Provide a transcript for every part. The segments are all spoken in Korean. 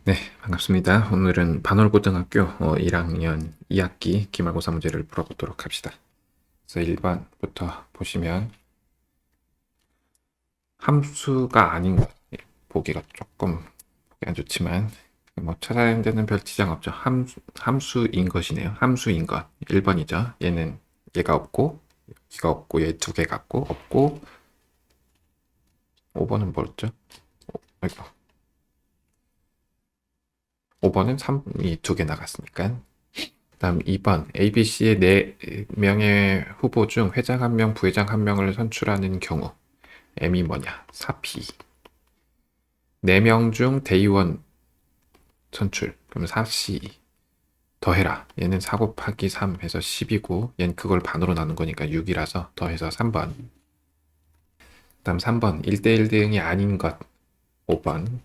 네, 반갑습니다. 오늘은 반월고등학교 1학년 2학기 기말고사 문제를 풀어보도록 합시다. 그래서 1번부터 보시면 함수가 아닌 것, 보기가 조금 보기 안 좋지만 뭐 찾아야 되는 별 지장 없죠. 함수인 것이네요. 함수인 것. 1번이죠. 얘가 없고 얘가 없고 얘 두 개 같고 없고 5번은 뭐였죠? 아이고. 5번은 3이 두 개 나갔으니까 다음 2번 ABC의 4명의 후보 중 회장 1명, 부회장 1명을 선출하는 경우 M이 뭐냐? 4P 4명 중 대의원 선출 그럼 4C 더해라. 얘는 4 곱하기 3 해서 10이고 얘는 그걸 반으로 나눈 거니까 6이라서 더해서 3번 다음 3번 1대1 대응이 아닌 것 5번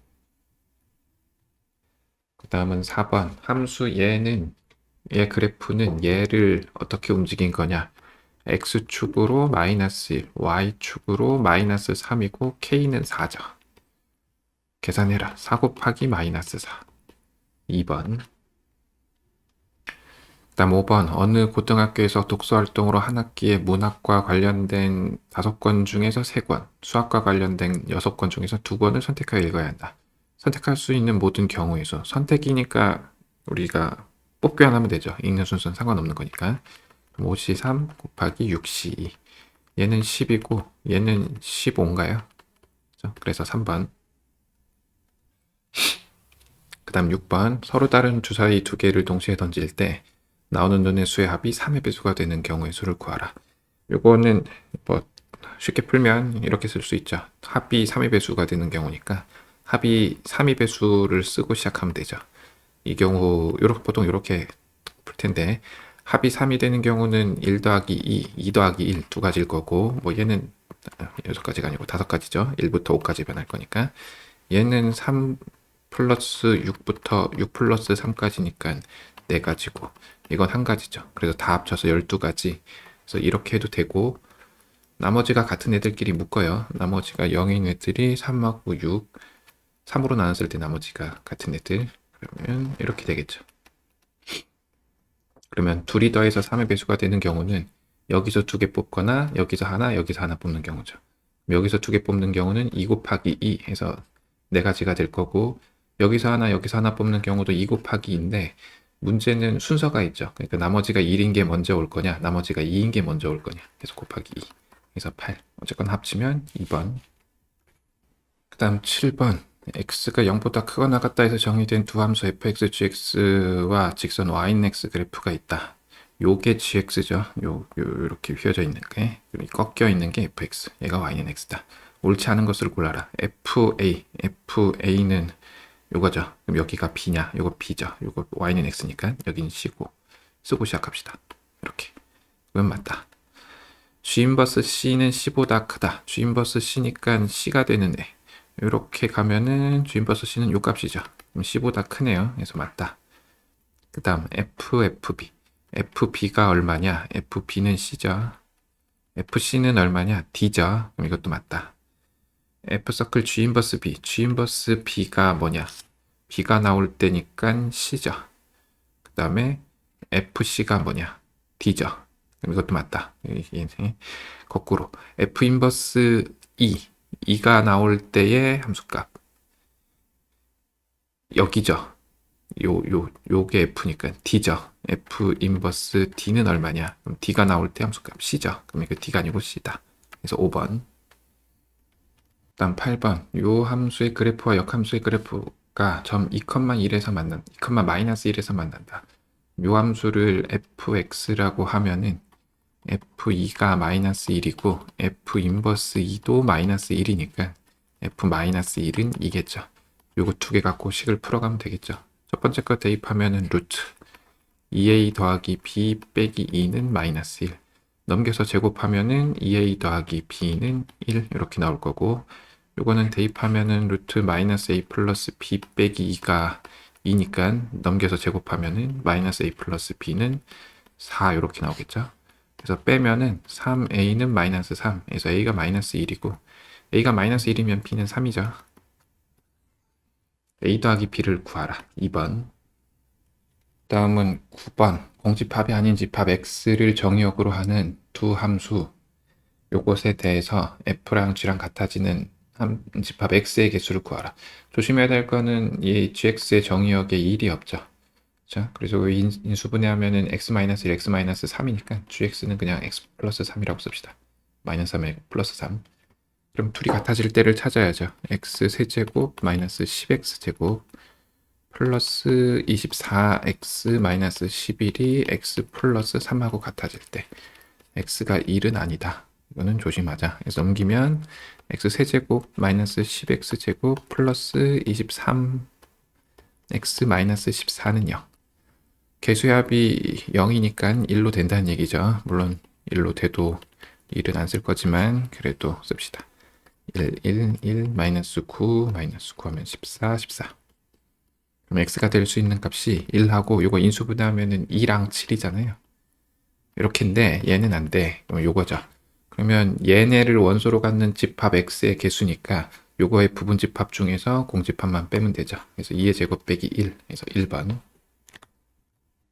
그 다음은 4번 함수 얘 그래프는 얘를 어떻게 움직인 거냐 x축으로 마이너스 1, y축으로 마이너스 3이고 k는 4죠. 계산해라. 4 곱하기 마이너스 4. 2번. 다음 5번. 어느 고등학교에서 독서활동으로 한 학기에 문학과 관련된 5권 중에서 3권, 수학과 관련된 6권 중에서 2권을 선택하여 읽어야 한다. 선택할 수 있는 모든 경우에서 선택이니까 우리가 뽑기 하면 되죠. 읽는 순서는 상관없는 거니까. 5C3 곱하기 6C2. 얘는 10이고 얘는 15인가요? 그래서 3번. 그 다음 6번. 서로 다른 주사위 두 개를 동시에 던질 때 나오는 눈의 수의 합이 3의 배수가 되는 경우의 수를 구하라. 요거는 뭐 쉽게 풀면 이렇게 쓸 수 있죠. 합이 3의 배수가 되는 경우니까 합이 3의 배수를 쓰고 시작하면 되죠. 이 경우 보통 이렇게 풀 텐데 합이 3이 되는 경우는 1 더하기 2, 2 더하기 1 두 가지일 거고 뭐 얘는 6가지가 아니고 5가지죠. 1부터 5까지 변할 거니까 얘는 3 플러스 6부터 6 플러스 3까지니까 4가지고 이건 한 가지죠. 그래서 다 합쳐서 12가지. 그래서 이렇게 해도 되고 나머지가 같은 애들끼리 묶어요. 나머지가 0인 애들이 3하고 6 3으로 나눴을 때 나머지가 같은 애들 그러면 이렇게 되겠죠. 그러면 둘이 더해서 3의 배수가 되는 경우는 여기서 2개 뽑거나 여기서 하나 뽑는 경우죠. 여기서 2개 뽑는 경우는 2 곱하기 2 해서 4가지가 될 거고 여기서 하나 뽑는 경우도 2 곱하기 2인데 문제는 순서가 있죠. 그러니까 나머지가 1인 게 먼저 올 거냐 나머지가 2인 게 먼저 올 거냐 그래서 곱하기 2 그래서 8 어쨌건 합치면 2번 그 다음 7번 x가 0보다 크거나 같다 해서 정의된 두 함수 fx, gx와 직선 yx 그래프가 있다. 요게 gx죠. 요렇게 휘어져 있는 게 꺾여 있는 게 fx, 얘가 y는 x다. 옳지 않은 것을 골라라. fa는 요거죠. 그럼 여기가 b냐? 요거 b죠. 요거 y는 x니까 여기는 c고 쓰고 시작합시다. 이렇게. 그러면 맞다. g 인버스 c는 c보다 크다. g 인버스 c니까 c가 되는 애. 이렇게 가면은 g 인버스 c는 요 값이죠. 그럼 c보다 크네요. 그래서 맞다. 그 다음 FFB. FB가 얼마냐? FB는 c죠. FC는 얼마냐? D죠. 그럼 이것도 맞다. F서클 G 인버스 B. G 인버스 B가 뭐냐? B가 나올 때니까 C죠. 그 다음에 FC가 뭐냐? D죠. 그럼 이것도 맞다. 거꾸로. F 인버스 E. E가 나올 때의 함수값. 여기죠. 요게 F니까 D죠. F 인버스 D는 얼마냐? 그럼 D가 나올 때 함수값 C죠. 그럼 이거 D가 아니고 C다. 그래서 5번. 다음 8번. 요 함수의 그래프와 역함수의 그래프가 점 2,1에서 만난다. 2,-1에서 만난다. 요 함수를 fx라고 하면은 f2가 마이너스 1이고 f 인버스 2도 마이너스 1이니까 f 마이너스 1은 2겠죠. 요거 두 개 갖고 식을 풀어가면 되겠죠. 첫 번째 거 대입하면은 루트 2a 더하기 b 빼기 2는 마이너스 1 넘겨서 제곱하면은 2a 더하기 b는 1 이렇게 나올 거고 요거는 대입하면은 루트 마이너스 a 플러스 b 빼기 2가 2니까 넘겨서 제곱하면은 마이너스 a 플러스 b는 4 이렇게 나오겠죠. 그래서 빼면은 3a는 마이너스 3 그래서 a가 마이너스 1이고 a가 마이너스 1이면 b는 3이죠. A 더하기 B를 구하라. 2번. 다음은 9번. 공집합이 아닌 집합 X를 정의역으로 하는 두 함수. 요것에 대해서 F랑 G랑 같아지는 집합 X의 개수를 구하라. 조심해야 될 거는 이 GX의 정의역에 1이 없죠. 자, 그래서 인수분해하면은 x-1, x-3이니까 gx는 그냥 x 플러스 3이라고 씁시다. 마이너스 3에 플러스 3. 그럼 둘이 같아질 때를 찾아야죠. x 세제곱 마이너스 10x 제곱 플러스 24x 마이너스 11이 x 플러스 3하고 같아질 때 x가 1은 아니다. 이거는 조심하자. 그래서 넘기면 x 세제곱 마이너스 10x 제곱 플러스 23x 마이너스 14는 0. 개수합이 0이니까 1로 된다는 얘기죠. 물론 1로 돼도 1은 안 쓸 거지만 그래도 씁시다. 1, 마이너스 9 하면 14, 14. 그럼 x가 될 수 있는 값이 1하고 요거 인수분해하면은 2랑 7이잖아요. 이렇게인데 얘는 안 돼. 그럼 요거죠. 그러면 얘네를 원소로 갖는 집합 x의 개수니까 요거의 부분집합 중에서 공집합만 빼면 되죠. 그래서 2의 제곱 빼기 1, 그래서 1번.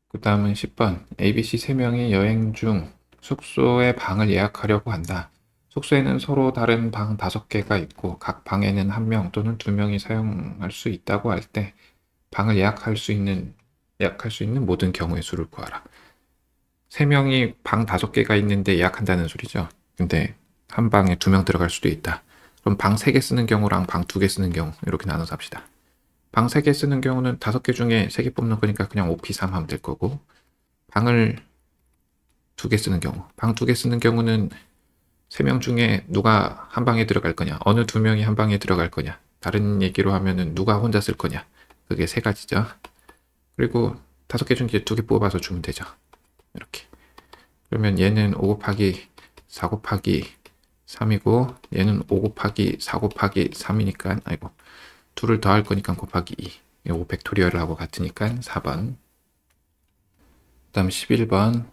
그 다음은 10번. ABC 3명이 여행 중 숙소에 방을 예약하려고 한다. 숙소에는 서로 다른 방 5개가 있고 각 방에는 1명 또는 2명이 사용할 수 있다고 할 때 방을 예약할 수 있는 모든 경우의 수를 구하라. 3명이 방 5개가 있는데 예약한다는 소리죠. 근데 한 방에 2명 들어갈 수도 있다. 그럼 방 3개 쓰는 경우랑 방 2개 쓰는 경우 이렇게 나눠서 합시다. 방 3개 쓰는 경우는 5개 중에 3개 뽑는 거니까 그냥 5P3 하면 될 거고, 방을 2개 쓰는 경우, 방 2개 쓰는 경우는 3명 중에 누가 한 방에 들어갈 거냐, 어느 2명이 한 방에 들어갈 거냐, 다른 얘기로 하면은 누가 혼자 쓸 거냐, 그게 3가지죠. 그리고 5개 중에 2개 뽑아서 주면 되죠. 이렇게. 그러면 얘는 5 곱하기 4 곱하기 3이고 얘는 5 곱하기 4 곱하기 3이니까 아이고 2를 더할 거니까 곱하기 2. 5 팩토리얼을 하고 같으니까 4번. 그 다음 11번.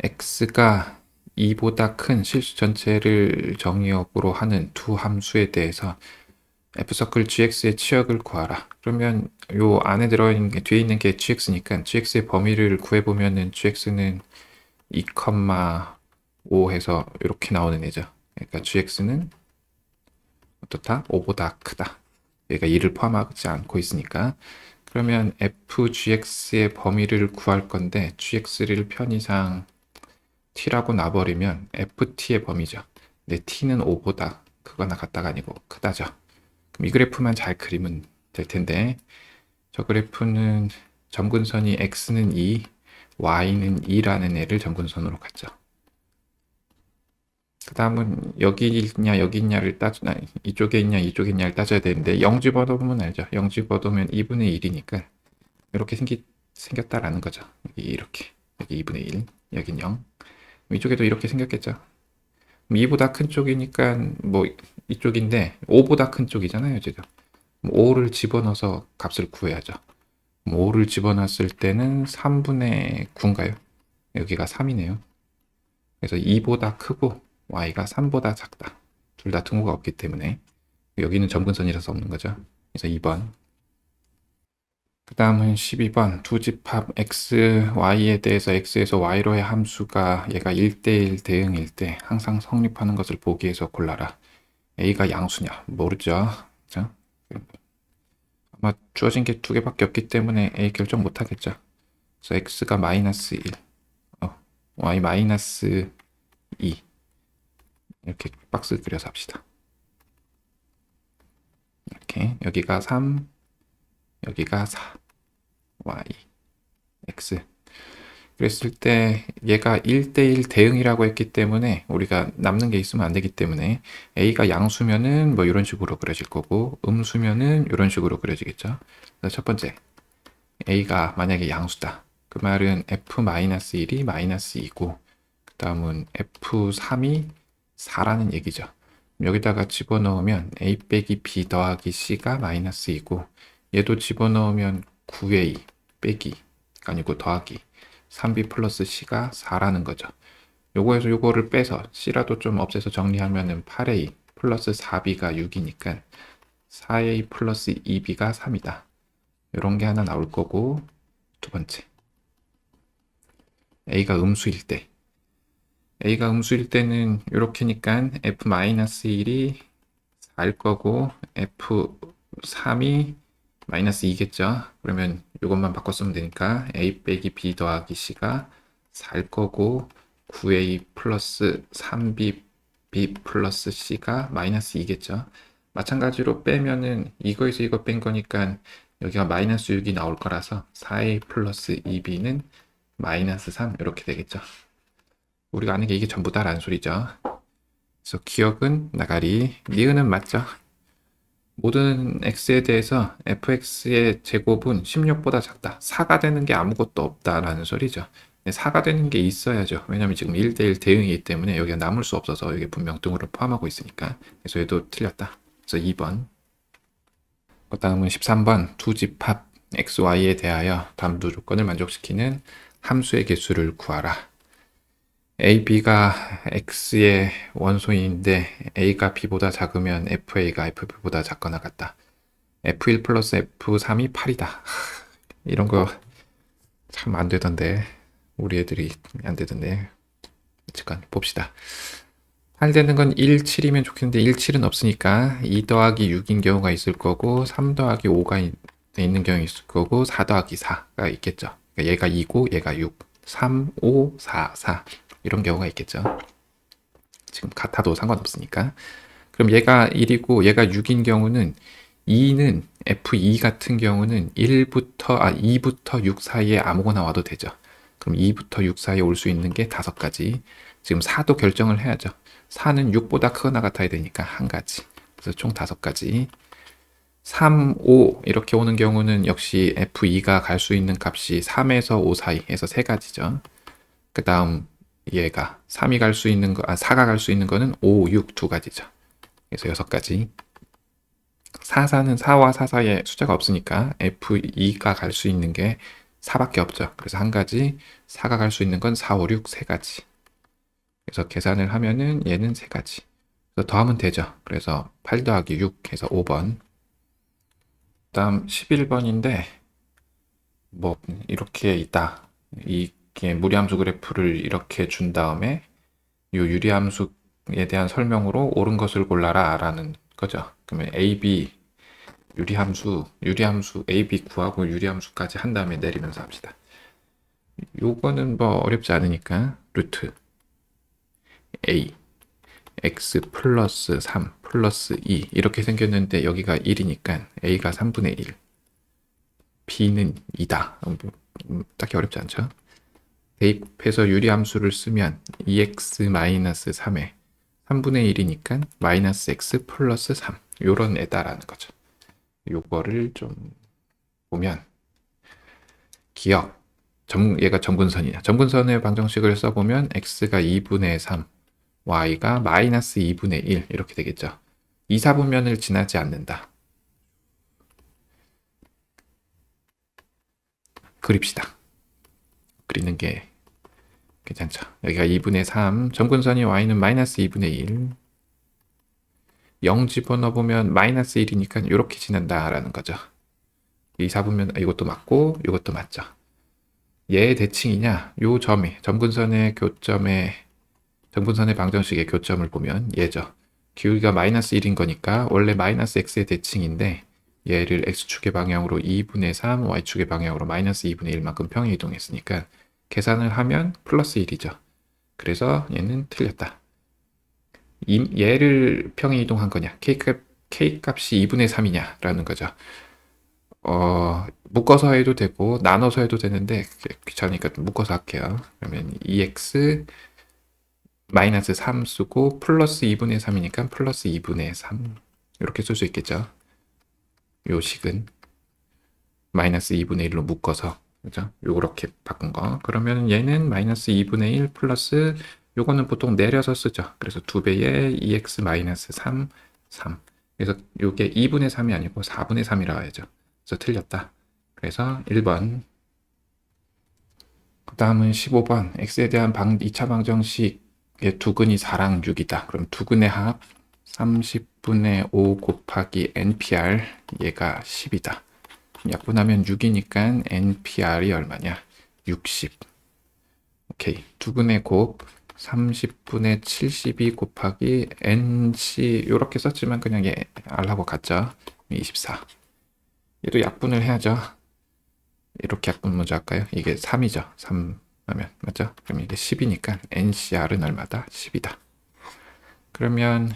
x가 2보다 큰 실수 전체를 정의역으로 하는 두 함수에 대해서 f서클 gx의 치역을 구하라. 그러면 요 안에 들어있는 게 뒤에 있는 게 gx니까 gx의 범위를 구해보면은 gx는 2,5 해서 이렇게 나오는 애죠. 그러니까 gx는 어떻다? 5보다 크다. 얘가 2를 포함하지 않고 있으니까. 그러면 fgx의 범위를 구할 건데 gx를 편의상 t라고 놔버리면 ft의 범위죠. 근데 t는 5보다 크거나 같다가 아니고 크다죠. 그럼 이 그래프만 잘 그리면 될 텐데 저 그래프는 점근선이 x는 2, y는 2라는 애를 점근선으로 갔죠. 그 다음은 여기 있냐 여기 있냐를 이쪽에 있냐 이쪽에 있냐를 따져야 되는데 0 집어넣으면 알죠. 0 집어넣으면 2분의 1이니까 이렇게 생겼다라는 거죠. 여기 이렇게 여기 2분의 1 여긴 0 이쪽에도 이렇게 생겼겠죠. 2보다 큰 쪽이니까 뭐 이쪽인데 5보다 큰 쪽이잖아요 지금. 5를 집어넣어서 값을 구해야죠. 5를 집어넣었을 때는 3분의 9인가요? 여기가 3이네요. 그래서 2보다 크고 y가 3보다 작다. 둘 다 등호가 없기 때문에 여기는 점근선이라서 없는 거죠. 그래서 2번. 그 다음은 12번. 두 집합 x, y에 대해서 x에서 y로의 함수가 얘가 1대1 대응일 때 항상 성립하는 것을 보기 위해서 골라라. a가 양수냐? 모르죠. 그죠? 아마 주어진 게 2개밖에 없기 때문에 a 결정 못 하겠죠. 그래서 x가 마이너스 1, y 마이너스 2 이렇게 박스 그려서 합시다. 이렇게 여기가 3, 여기가 4, y, x. 그랬을 때 얘가 1대1 대응이라고 했기 때문에 우리가 남는 게 있으면 안 되기 때문에 a가 양수면은 뭐 이런 식으로 그려질 거고 음수면은 이런 식으로 그려지겠죠. 그래서 첫 번째 a가 만약에 양수다. 그 말은 f-1이 마이너스 2고 그 다음은 f3이 4라는 얘기죠. 여기다가 집어넣으면 a 빼기 b 더하기 c가 마이너스 2고 얘도 집어넣으면 9a 빼기 아니고 더하기 3b 플러스 c가 4라는 거죠. 요거에서 요거를 빼서 c라도 좀 없애서 정리하면은 8a 플러스 4b가 6이니까 4a 플러스 2b가 3이다. 이런 게 하나 나올 거고, 두 번째. A가 음수일 때. A가 음수일 때는 이렇게니까 F-1이 4일 거고, F3이 마이너스 2겠죠. 그러면 이것만 바꿔 쓰면 되니까 A 빼기 B 더하기 C가 4일 거고, 9A 플러스 3B B 플러스 C가 마이너스 2겠죠. 마찬가지로 빼면은 이거에서 이거 뺀 거니까 여기가 마이너스 6이 나올 거라서 4A 플러스 2B는 마이너스 3 이렇게 되겠죠. 우리가 아는 게 이게 전부다라는 소리죠. 그래서 기억은 나가리, 니은은 맞죠. 모든 x에 대해서 fx의 제곱은 16보다 작다. 4가 되는 게 아무것도 없다라는 소리죠. 4가 되는 게 있어야죠. 왜냐면 지금 1대1 대응이기 때문에 여기가 남을 수 없어서 여기 분명 등호를 포함하고 있으니까. 그래서 얘도 틀렸다. 그래서 2번. 그 다음은 13번. 두 집합 x, y에 대하여 다음 두 조건을 만족시키는 함수의 개수를 구하라. a, b가 x의 원소인데 a가 b보다 작으면 fa가 fb보다 작거나 같다. f1 플러스 f3이 8이다. 이런 거 참 안 되던데. 우리 애들이 안 되던데. 잠깐 봅시다. 8 되는 건 1, 7이면 좋겠는데 1, 7은 없으니까 2 더하기 6인 경우가 있을 거고 3 더하기 5가 있는 경우 있을 거고 4 더하기 4가 있겠죠. 그러니까 얘가 2고 얘가 6. 3, 5, 4, 4 이런 경우가 있겠죠. 지금 같아도 상관없으니까. 그럼 얘가 1이고 얘가 6인 경우는 2는 F2 같은 경우는 2부터 6 사이에 아무거나 와도 되죠. 그럼 2부터 6 사이에 올 수 있는 게 5가지. 지금 4도 결정을 해야죠. 4는 6보다 크거나 같아야 되니까 한 가지. 그래서 총 5가지. 3, 5 이렇게 오는 경우는 역시 F2가 갈 수 있는 값이 3에서 5 사이에서 3가지죠. 그 다음 얘가 3이 갈 수 있는 거, 4가 갈 수 있는 거는 5, 6 2가지죠. 그래서 6가지. 4, 4는 4와 4 사이에 숫자가 없으니까 F2가 갈 수 있는 게 4밖에 없죠. 그래서 한 가지, 4가 갈 수 있는 건 4, 5, 6, 3가지. 그래서 계산을 하면은 얘는 3가지. 그래서 더하면 되죠. 그래서 8 더하기 6 해서 5번. 다음 11번인데 뭐 이렇게 있다. 이게 무리함수 그래프를 이렇게 준 다음에 이 유리함수에 대한 설명으로 옳은 것을 골라라 라는 거죠. 그러면 AB 유리함수 AB 구하고 유리함수까지 한 다음에 내리면서 합시다. 요거는 뭐 어렵지 않으니까 루트 A x 플러스 3 플러스 2 이렇게 생겼는데 여기가 1이니까 A가 3분의 1 B는 2다. 딱히 어렵지 않죠? 대입해서 유리함수를 쓰면 2x-3에 3분의 1이니까 마이너스 x 플러스 3 요런 애다라는 거죠. 요거를 좀 보면 기억 얘가 점근선이냐. 점근선의 방정식을 써보면 x가 2분의 3 y가 마이너스 2분의 1 이렇게 되겠죠. 2, 4분면을 지나지 않는다. 그립시다. 그리는 게 괜찮죠. 여기가 2분의 3, 점근선이 y는 마이너스 2분의 1, 0 집어넣어보면 마이너스 1이니까 이렇게 지난다라는 거죠. 2, 4분면 이것도 맞고 이것도 맞죠. 얘의 대칭이냐? 요 점이 점근선의 방정식의 교점을 보면 얘죠. 기울기가 마이너스 1인 거니까 원래 마이너스 x의 대칭인데 얘를 x축의 방향으로 2분의 3, y축의 방향으로 마이너스 2분의 1만큼 평행 이동했으니까 계산을 하면 플러스 1이죠. 그래서 얘는 틀렸다. 얘를 평행 이동한 거냐? k 값이 2분의 3이냐? 라는 거죠. 묶어서 해도 되고 나눠서 해도 되는데 귀찮으니까 묶어서 할게요. 그러면 2x 마이너스 3 쓰고 플러스 2분의 3이니까 플러스 2분의 3 이렇게 쓸 수 있겠죠. 요 식은 마이너스 2분의 1로 묶어서 그죠? 요렇게 바꾼 거. 그러면 얘는 마이너스 2분의 1 플러스 요거는 보통 내려서 쓰죠. 그래서 2배의 2x 마이너스 3, 3. 그래서 요게 2분의 3이 아니고 4분의 3이라고 해야죠. 그래서 틀렸다. 그래서 1번. 그 다음은 15번. x에 대한 2차 방정식의 두근이 4랑 6이다. 그럼 두근의 합 30분의 5 곱하기 npr 얘가 10이다. 약분하면 6이니까 NPR이 얼마냐? 60. 오케이. 두근의 곱 30분의 72 곱하기 NC 이렇게 썼지만 그냥 얘 R하고 같죠? 24. 얘도 약분을 해야죠. 이렇게 약분 먼저 할까요? 이게 3이죠. 3 하면 맞죠? 그럼 이게 10이니까 NCR은 얼마다? 10이다. 그러면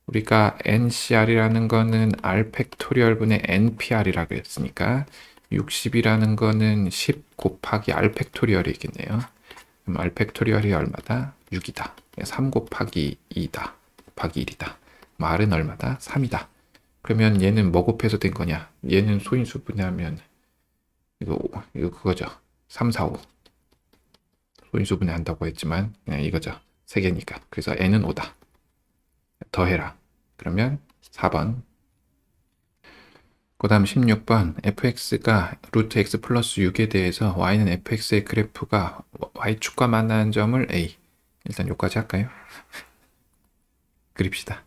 우리가 NCR이라는 거는 R 팩토리얼분의 NPR이라고 했으니까 60이라는 거는 10 곱하기 R 팩토리얼이겠네요. 그럼 R 팩토리얼이 얼마다? 6이다. 3 곱하기 2다. 곱하기 1이다. R은 얼마다? 3이다. 그러면 얘는 뭐 곱해서 된 거냐? 얘는 소인수 분해하면 이거 그거죠. 3, 4, 5. 소인수 분해한다고 했지만 그냥 이거죠. 3개니까. 그래서 n은 5다. 더해라. 그러면 4번. 그 다음 16번 fx가 루트 x 플러스 6에 대해서 y는 fx의 그래프가 y축과 만나는 점을 a. 일단 여기까지 할까요? 그립시다.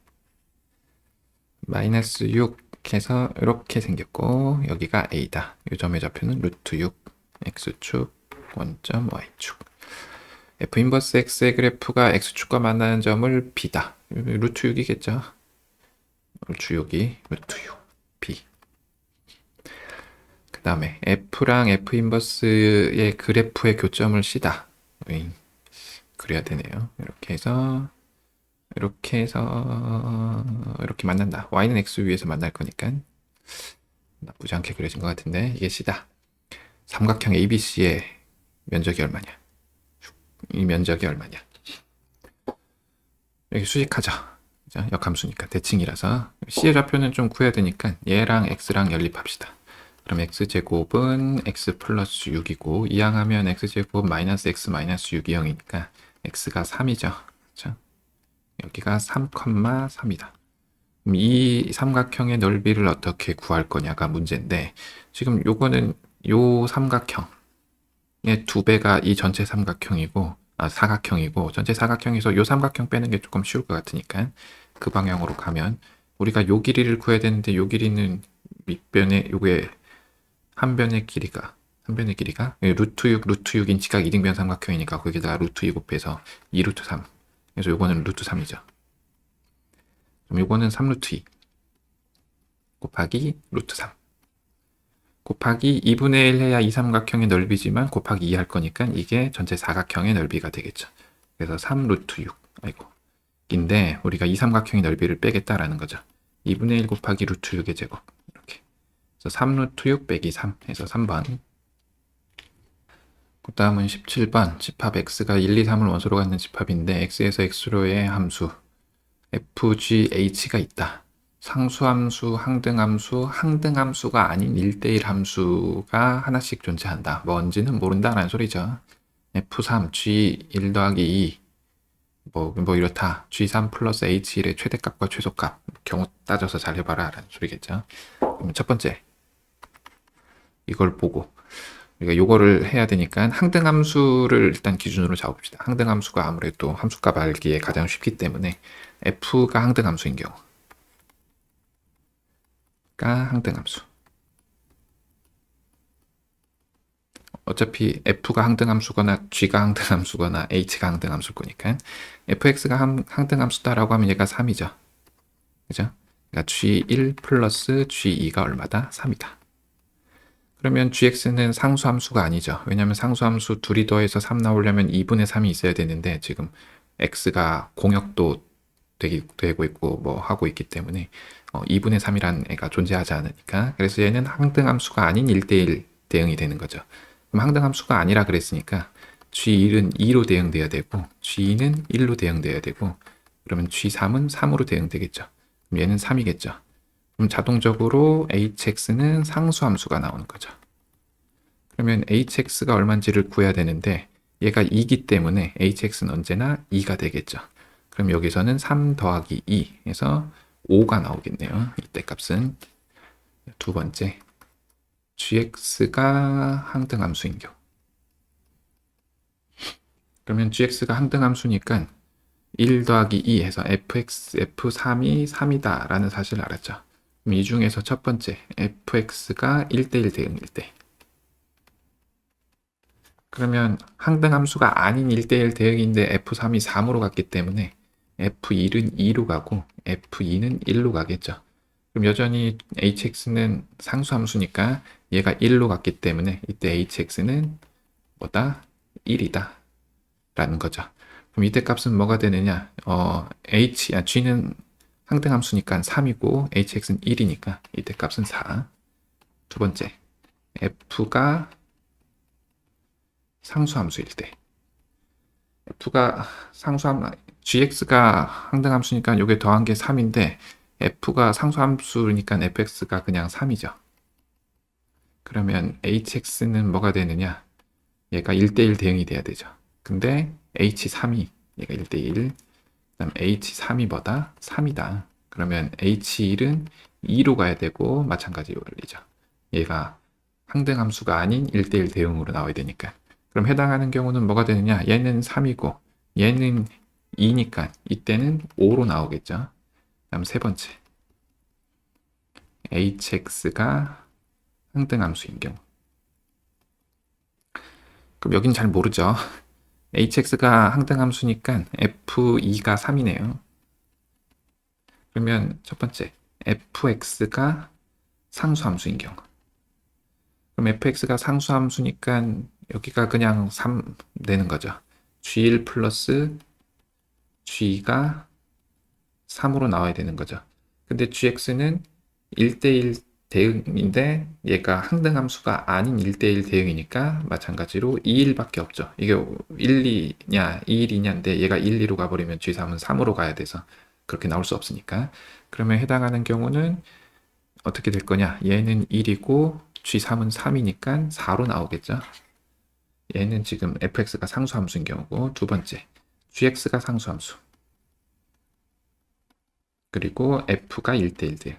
마이너스 6 해서 이렇게 생겼고 여기가 a다. 이 점의 좌표는 루트 6 x축 원점 y축. f 인버스 x의 그래프가 x축과 만나는 점을 b다. 루트 6이겠죠. 루트 6이 루트 6 b. 그 다음에 f랑 f 인버스의 그래프의 교점을 c다. 그래야 되네요. 이렇게 해서 이렇게 만난다. y는 x 위에서 만날 거니까 나쁘지 않게 그려진 것 같은데 이게 c다. 삼각형 ABC의 면적이 얼마냐? 이 면적이 얼마냐? 여기 수식하죠. 그죠? 역함수니까 대칭이라서 C의 좌표는 좀 구해야 되니까 얘랑 X랑 연립합시다. 그럼 X제곱은 X 플러스 6이고 이항하면 X제곱 마이너스 X 마이너스 6이 0이니까 X가 3이죠. 그렇죠? 여기가 3,3이다. 그럼 이 삼각형의 넓이를 어떻게 구할 거냐가 문제인데 지금 요거는 요 삼각형의 2배가 이 전체 삼각형이고 사각형이고 전체 사각형에서 요 삼각형 빼는 게 조금 쉬울 것 같으니까 그 방향으로 가면 우리가 요 길이를 구해야 되는데 요 길이는 밑변에 요게 한 변의 길이가 루트 6 루트 6인치각 이등변 삼각형이니까 거기다 루트 2 곱해서 2 루트 3. 그래서 요거는 루트 3이죠. 그럼 요거는 3 루트 2 곱하기 루트 3 곱하기 2분의 1 해야 이 삼각형의 넓이지만 곱하기 2 할 거니까 이게 전체 사각형의 넓이가 되겠죠. 그래서 3 루트 6 인데 우리가 이 삼각형의 넓이를 빼겠다라는 거죠. 2분의 1 곱하기 루트 6의 제곱 이렇게. 그래서 3 루트 6 빼기 3 해서 3번. 그 다음은 17번 집합 x가 1, 2, 3을 원소로 갖는 집합인데 x에서 x로의 함수 fgh가 있다. 상수함수, 항등함수가 아닌 1대1 함수가 하나씩 존재한다. 뭔지는 모른다라는 소리죠. f3, g1 더하기 2, 뭐 이렇다. g3 플러스 h1의 최대값과 최소값, 경우 따져서 잘 해봐라 라는 소리겠죠. 그럼 첫 번째, 이걸 보고 우리가 요거를 해야 되니까 항등함수를 일단 기준으로 잡읍시다. 항등함수가 아무래도 함수값 알기에 가장 쉽기 때문에 f가 항등함수인 경우 가 항등함수. 어차피 f가 항등함수거나 g가 항등함수거나 h가 항등함수일 거니까 fx가 항등함수다라고 하면 얘가 3이죠. 그죠? 그러니까 g1 플러스 g2가 얼마다? 3이다. 그러면 gx는 상수함수가 아니죠. 왜냐하면 상수함수 둘이 더해서 3 나오려면 2분의 3이 있어야 되는데 지금 x가 공역도 되고 있고 뭐 하고 있기 때문에 2분의 3이라는 애가 존재하지 않으니까 그래서 얘는 항등함수가 아닌 1대1 대응이 되는 거죠. 그럼 항등함수가 아니라 그랬으니까 G1은 2로 대응돼야 되고 G2는 1로 대응돼야 되고 그러면 G3은 3으로 대응되겠죠. 그럼 얘는 3이겠죠. 그럼 자동적으로 hx는 상수함수가 나오는 거죠. 그러면 hx가 얼마인지를 구해야 되는데 얘가 2기 때문에 hx는 언제나 2가 되겠죠. 그럼 여기서는 3 더하기 2 해서 5가 나오겠네요. 이때 값은. 두 번째, gx가 항등함수인 경우. 그러면 gx가 항등함수니까 1 더하기 2 해서 f3이 3이다 라는 사실을 알았죠. 그럼 이 중에서 첫 번째 fx가 1대1 대응일 때, 그러면 항등함수가 아닌 1대1 대응인데 f3이 3으로 갔기 때문에 f1은 2로 가고 f2는 1로 가겠죠. 그럼 여전히 hx는 상수함수니까 얘가 1로 갔기 때문에 이때 hx는 뭐다? 1이다 라는 거죠. 그럼 이때 값은 뭐가 되느냐? g는 항등함수니까 3이고 hx는 1이니까 이때 값은 4. 두 번째, f가 상수함수일 때, f가 gx가 항등함수니까 이게 더한 게 3인데 f가 상수함수니까 fx가 그냥 3이죠. 그러면 hx는 뭐가 되느냐? 얘가 1대1 대응이 돼야 되죠. 근데 h3이 얘가 1대1, 그다음 h3이 뭐다? 3이다. 그러면 h1은 2로 가야 되고 마찬가지 원리죠. 얘가 항등함수가 아닌 1대1 대응으로 나와야 되니까. 그럼 해당하는 경우는 뭐가 되느냐? 얘는 3이고 얘는 2니까 이때는 5로 나오겠죠. 다음 세 번째, hx가 항등함수인 경우. 그럼 여긴 잘 모르죠. hx가 항등함수니까 f2가 3이네요. 그러면 첫 번째, fx가 상수함수인 경우. 그럼 fx가 상수함수니까 여기가 그냥 3 되는 거죠. g1 플러스 g가 3으로 나와야 되는 거죠. 근데 gx는 1대1 대응인데 얘가 항등함수가 아닌 1대1 대응이니까 마찬가지로 2일밖에 없죠. 이게 1, 2냐 2, 1이냐인데 얘가 1, 2로 가버리면 g3은 3으로 가야 돼서 그렇게 나올 수 없으니까. 그러면 해당하는 경우는 어떻게 될 거냐? 얘는 1이고 g3은 3이니까 4로 나오겠죠. 얘는 지금 fx가 상수함수인 경우고, 두 번째 gx가 상수함수, 그리고 f가 1대1 대응.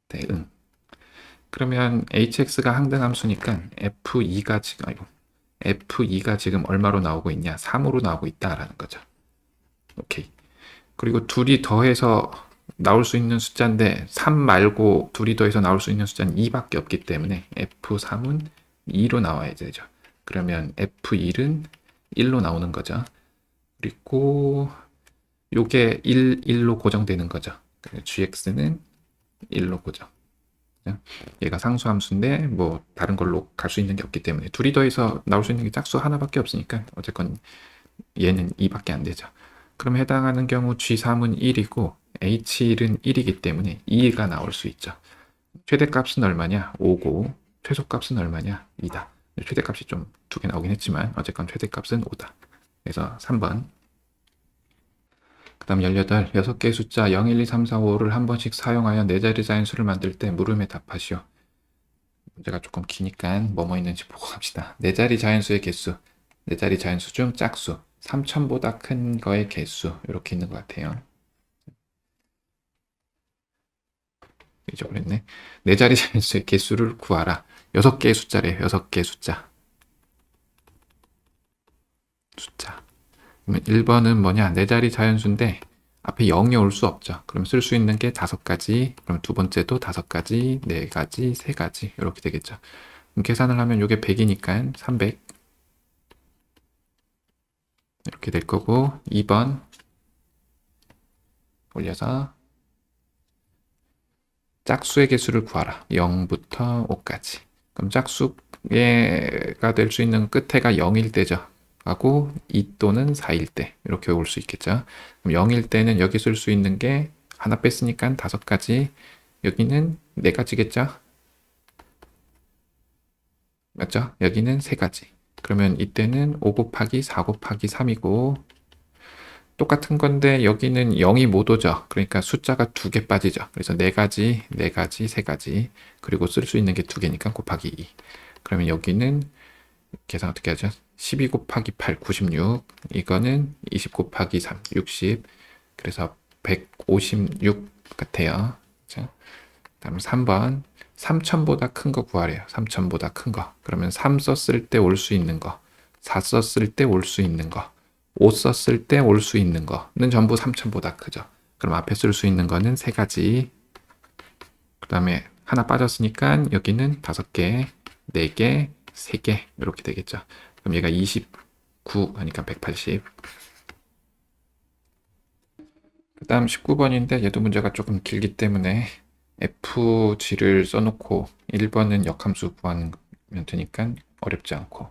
대응. 그러면 hx가 항등함수니까 f2가 지금 얼마로 나오고 있냐? 3으로 나오고 있다라는 거죠. 오케이. 그리고 둘이 더해서 나올 수 있는 숫자인데 3 말고 둘이 더해서 나올 수 있는 숫자는 2밖에 없기 때문에 f3은 2로 나와야 되죠. 그러면 f1은 1로 나오는 거죠. 그리고 요게 1로 고정되는 거죠. gx는 1로 고정. 얘가 상수함수인데 뭐 다른 걸로 갈 수 있는 게 없기 때문에 둘이 더해서 나올 수 있는 게 짝수 하나밖에 없으니까 어쨌건 얘는 2밖에 안 되죠. 그럼 해당하는 경우 g3은 1이고 h1은 1이기 때문에 2가 나올 수 있죠. 최대값은 얼마냐? 5고 최소값은 얼마냐? 2다. 최대값이 좀 두 개 나오긴 했지만 어쨌건 최대값은 5다. 그래서 3번. 그 다음 18, 6개의 숫자 0, 1, 2, 3, 4, 5를 한 번씩 사용하여 네 자리 자연수를 만들 때 물음에 답하시오. 문제가 조금 기니까 뭐뭐 있는지 보고 갑시다. 네 자리 자연수의 개수, 네 자리 자연수 중 짝수, 3000보다 큰 거의 개수, 이렇게 있는 것 같아요. 잊어버렸네. 네 자리 자연수의 개수를 구하라. 6개의 숫자래요. 6개의 숫자. 그러면 1번은 뭐냐? 네 자리 자연수인데 앞에 0이 올 수 없죠. 그럼 쓸 수 있는 게 5가지, 그럼 두 번째도 5가지, 4가지, 3가지 이렇게 되겠죠. 그럼 계산을 하면 이게 100이니까 300 이렇게 될 거고, 2번 올려서 짝수의 개수를 구하라. 0부터 5까지. 그럼 짝수가 될 수 있는 끝에가 0일 때죠. 하고 2 또는 4일 때 이렇게 올 수 있겠죠. 그럼 0일 때는 여기 쓸 수 있는 게 하나 뺐으니까 5가지, 여기는 4가지겠죠. 맞죠? 여기는 3가지. 그러면 이때는 5 곱하기 4 곱하기 3이고 똑같은 건데 여기는 0이 못 오죠. 그러니까 숫자가 2개 빠지죠. 그래서 4가지, 4가지, 3가지, 그리고 쓸 수 있는 게 2개니까 곱하기 2. 그러면 여기는 계산 어떻게 하죠? 12 곱하기 8, 96. 이거는 20 곱하기 3, 60. 그래서 156 같아요. 자, 다음 3번. 3000보다 큰 거 구하래요. 3000보다 큰 거. 그러면 3 썼을 때 올 수 있는 거, 4 썼을 때 올 수 있는 거, 5 썼을 때 올 수 있는 거는 전부 3000보다 크죠. 그럼 앞에 쓸 수 있는 거는 세 가지. 그 다음에 하나 빠졌으니까 여기는 5개, 4개, 3개 이렇게 되겠죠. 그럼 얘가 29 하니까 180. 그 다음 19번인데 얘도 문제가 조금 길기 때문에 FG를 써놓고 1번은 역함수 구하면 되니까 어렵지 않고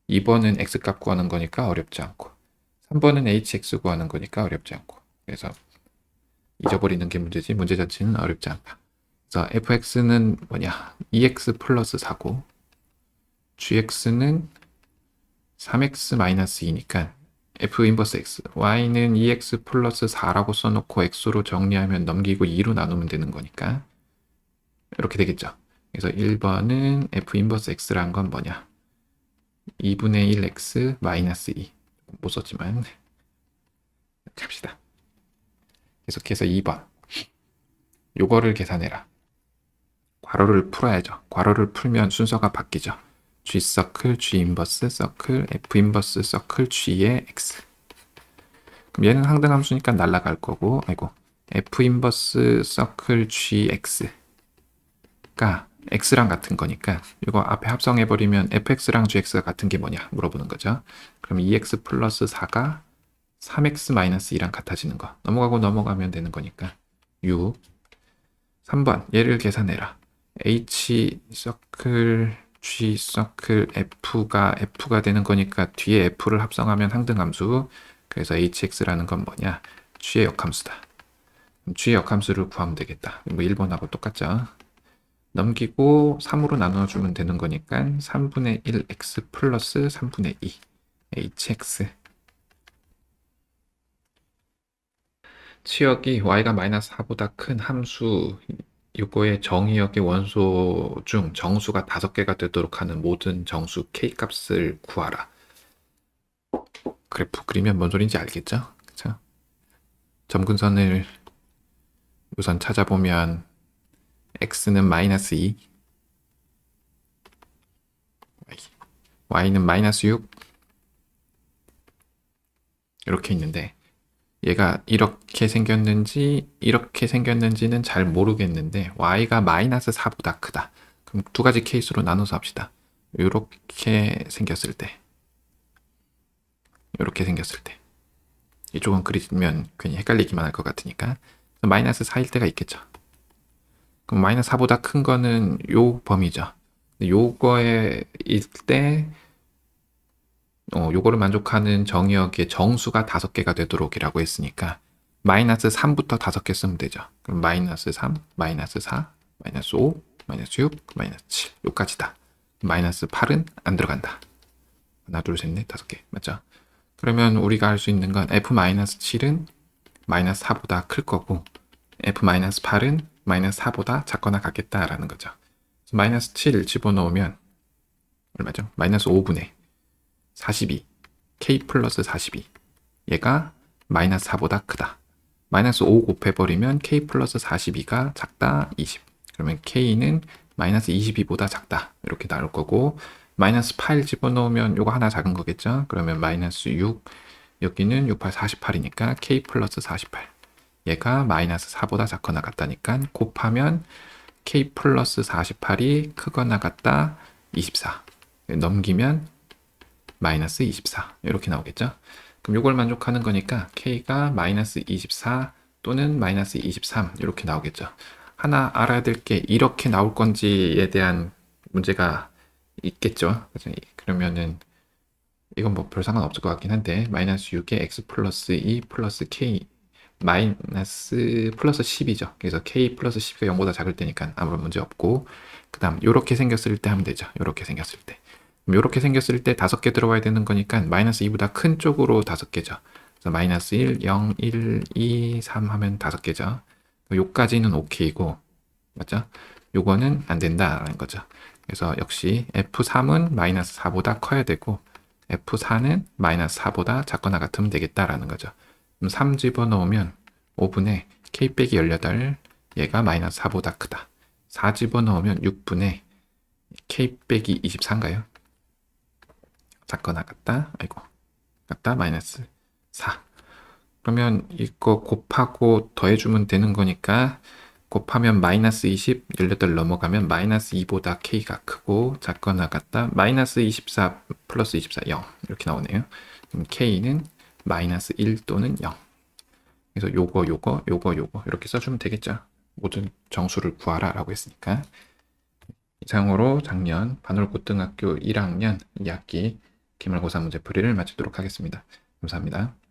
2번은 X값 구하는 거니까 어렵지 않고 3번은 HX 구하는 거니까 어렵지 않고 그래서 잊어버리는 게 문제지 문제 자체는 어렵지 않다. 그래서 fx는 뭐냐 2x 플러스 4고 gx는 3x 마이너스 2니까 f 인버스 x y는 2x 플러스 4라고 써놓고 x로 정리하면 넘기고 2로 나누면 되는 거니까 이렇게 되겠죠. 그래서 1번은 f 인버스 x란 건 뭐냐 2분의 1x 마이너스 2 못 썼지만 이렇게 합시다. 계속해서 2번 요거를 계산해라. 괄호를 풀어야죠. 괄호를 풀면 순서가 바뀌죠. G 서클, G 인버스 서클, F 인버스 서클, G의 X. 그럼 얘는 상등함수니까 날아갈 거고, 아이고, F 인버스 서클 GX가 X랑 같은 거니까 이거 앞에 합성해버리면 FX랑 GX가 같은 게 뭐냐 물어보는 거죠. 그럼 2X 플러스 4가 3X 마이너스 2랑 같아지는 거. 넘어가고 넘어가면 되는 거니까 6. 3번 얘를 계산해라. H 서클 G 서클 F가 되는 거니까 뒤에 F를 합성하면 상등함수. 그래서 HX라는 건 뭐냐? G의 역함수다. G의 역함수를 구하면 되겠다. 뭐 1번하고 똑같죠? 넘기고 3으로 나눠주면 되는 거니까 3분의 1 X 플러스 3분의 2 HX. 치역이 y가 마이너스 4보다 큰 함수 이거의 정의역의 원소 중 정수가 5개가 되도록 하는 모든 정수 k 값을 구하라. 그래프 그리면 뭔 소린지 알겠죠? 그쵸? 점근선을 우선 찾아보면 x는 마이너스 2 y는 마이너스 6 이렇게 있는데 얘가 이렇게 생겼는지는 잘 모르겠는데 y가 마이너스 4보다 크다. 그럼 두 가지 케이스로 나눠서 합시다. 이렇게 생겼을 때 이쪽은 그리면 괜히 헷갈리기만 할 것 같으니까 마이너스 4일 때가 있겠죠. 그럼 마이너스 4보다 큰 거는 요 범위죠. 요거에 있을 요거를 만족하는 정의역의 정수가 5개가 되도록이라고 했으니까 마이너스 3부터 5개 쓰면 되죠. 그럼 마이너스 3, 마이너스 4, 마이너스 5, 마이너스 6, 마이너스 7 요까지다. 마이너스 8은 안 들어간다. 하나, 둘, 셋, 넷, 5개 맞죠? 그러면 우리가 할 수 있는 건 f-7은 마이너스 4보다 클 거고 f-8은 마이너스 4보다 작거나 같겠다라는 거죠. 마이너스 7 집어넣으면 얼마죠? 마이너스 5분의 42 k 플러스 42 얘가 마이너스 4보다 크다. 마이너스 5 곱해버리면 k 플러스 42가 작다 20 그러면 k는 마이너스 22보다 작다 이렇게 나올 거고 마이너스 8 집어넣으면 요거 하나 작은 거겠죠. 그러면 마이너스 6 여기는 6, 8, 48이니까 k 플러스 48 얘가 마이너스 4보다 작거나 같다니까 곱하면 k 플러스 48이 크거나 같다 24 넘기면 마이너스 24 이렇게 나오겠죠. 그럼 이걸 만족하는 거니까 k가 마이너스 24 또는 마이너스 23 이렇게 나오겠죠. 하나 알아야 될 게 이렇게 나올 건지에 대한 문제가 있겠죠. 그러면은 이건 뭐 별 상관 없을 것 같긴 한데 마이너스 6에 x 플러스 2 플러스 k 마이너스 플러스 10이죠. 그래서 k 플러스 10가 0보다 작을 때니까 아무런 문제 없고 그 다음 이렇게 생겼을 때 하면 되죠. 이렇게 생겼을 때 이렇게 생겼을 때 5개 들어와야 되는 거니까 마이너스 2보다 큰 쪽으로 5개죠. 그래서 마이너스 1, 0, 1, 2, 3 하면 5개죠. 요까지는 오케이고 맞죠? 요거는 안 된다라는 거죠. 그래서 역시 F3은 마이너스 4보다 커야 되고 F4는 마이너스 4보다 작거나 같으면 되겠다라는 거죠. 그럼 3 집어넣으면 5분의 K 빼기 18 얘가 마이너스 4보다 크다. 4 집어넣으면 6분의 K 빼기 24인가요? 작거나 같다. 아이고 같다 마이너스 4 그러면 이거 곱하고 더해주면 되는 거니까 곱하면 마이너스 20, 18 넘어가면 마이너스 2보다 k가 크고 작거나 같다. 마이너스 24 플러스 24, 0 이렇게 나오네요. 그럼 k는 마이너스 1 또는 0. 그래서 요거 이렇게 써주면 되겠죠. 모든 정수를 구하라 라고 했으니까. 이상으로 작년 반월고등학교 1학년 2학기 기말고사 문제풀이를 마치도록 하겠습니다. 감사합니다.